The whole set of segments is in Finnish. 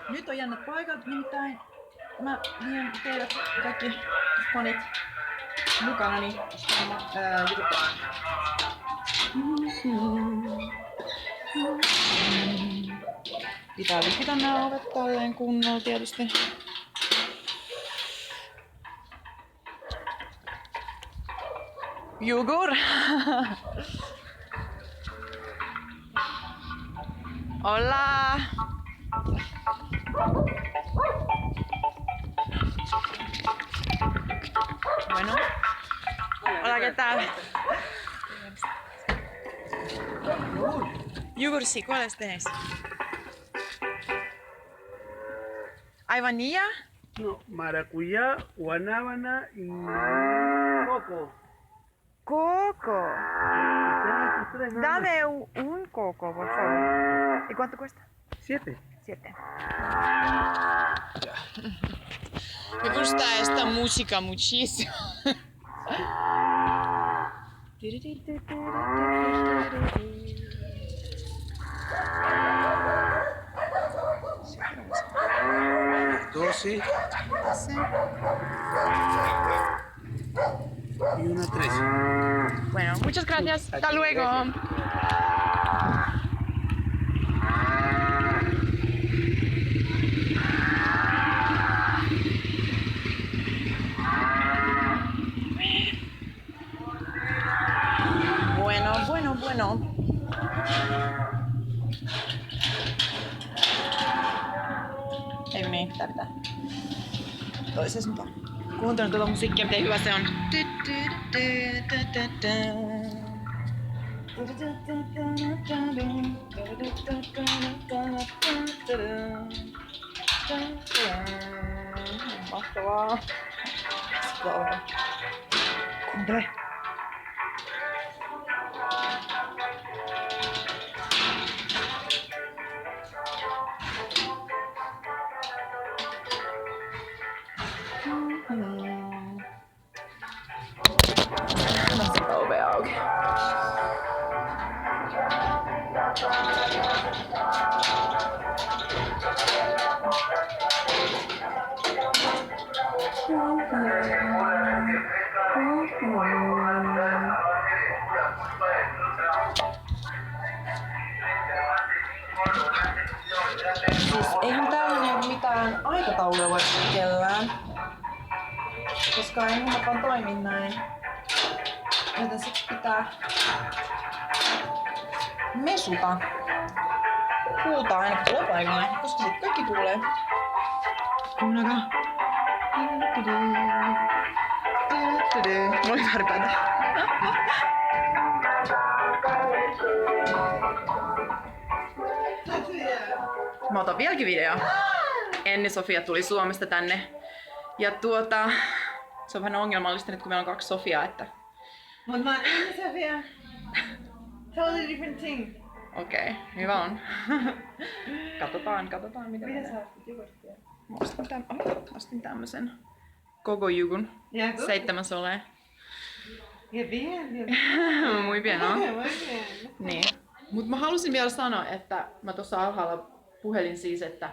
Nyt on jännät paikat, nimittäin mä vien teidät kaikki fanit mukanani jututtaa. Pitää lykitä nää ovet tälleen kunnolla tietysti. Jugur! Hola! Bueno. Hola, ¿qué tal? Yogur, sí, ¿cuáles tenéis? ¿Hay vainilla? No, maracuyá, guanábana y coco. Coco. Tres nada más. Dame un coco, por favor. ¿Y cuánto cuesta? 7. 7. Me gusta esta música muchísimo. Doce y una 13. Bueno, muchas gracias. Hasta luego. Bueno. Ei niin, tää pitää. Toiseen suuntaan. Kuuntelen tuota musiikkia, miten hyvä se on. Mahtavaa. Kuuntele. Oven auki. Siis eihän täällä ole mitään aikataulua voi kellään, koska ei mullakaan toimi näin. Joten sit pitää mesuta. Huutaa aina kun tulee paikalle, koska sit kaikki kuulee. Kuunnelkaa. Mulla oli väärinpäitä. Mä otan vieläkin video. Enni Sofia tuli Suomesta tänne. Ja se on vähän ongelmallista nyt kun meillä on 2 Sofiaa, että Mut mä oon Enni Sofia. Totally different thing. okei, hyvä on. Katsotaan mitä Mitä menee. sä ostit jogurttia? Mä ostin tämmösen Gogo-jugun. 7 solee. Ja bien. Muy bien, no? Muy bien. Niin. Mut mä halusin vielä sanoa, että mä tuossa alhaalla puhelin siis, että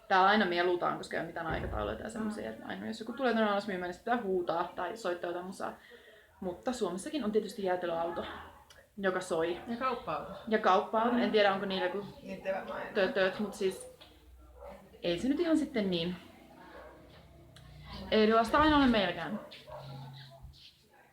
täällä aina melutaan, koska ei ole mitään aikatauluja tai semmosia, että aina jos joku tulee tänne alas myymään, niin pitää huutaa tai soittaa jotain musaa. Mutta Suomessakin on tietysti jäätelöauto, joka soi. Ja kauppa-auto. Ja kauppa-auto. En tiedä onko niillä joku Niin te varmaan. tööt, mutta siis ei se nyt ihan sitten niin erilaista aina ole meilläkään.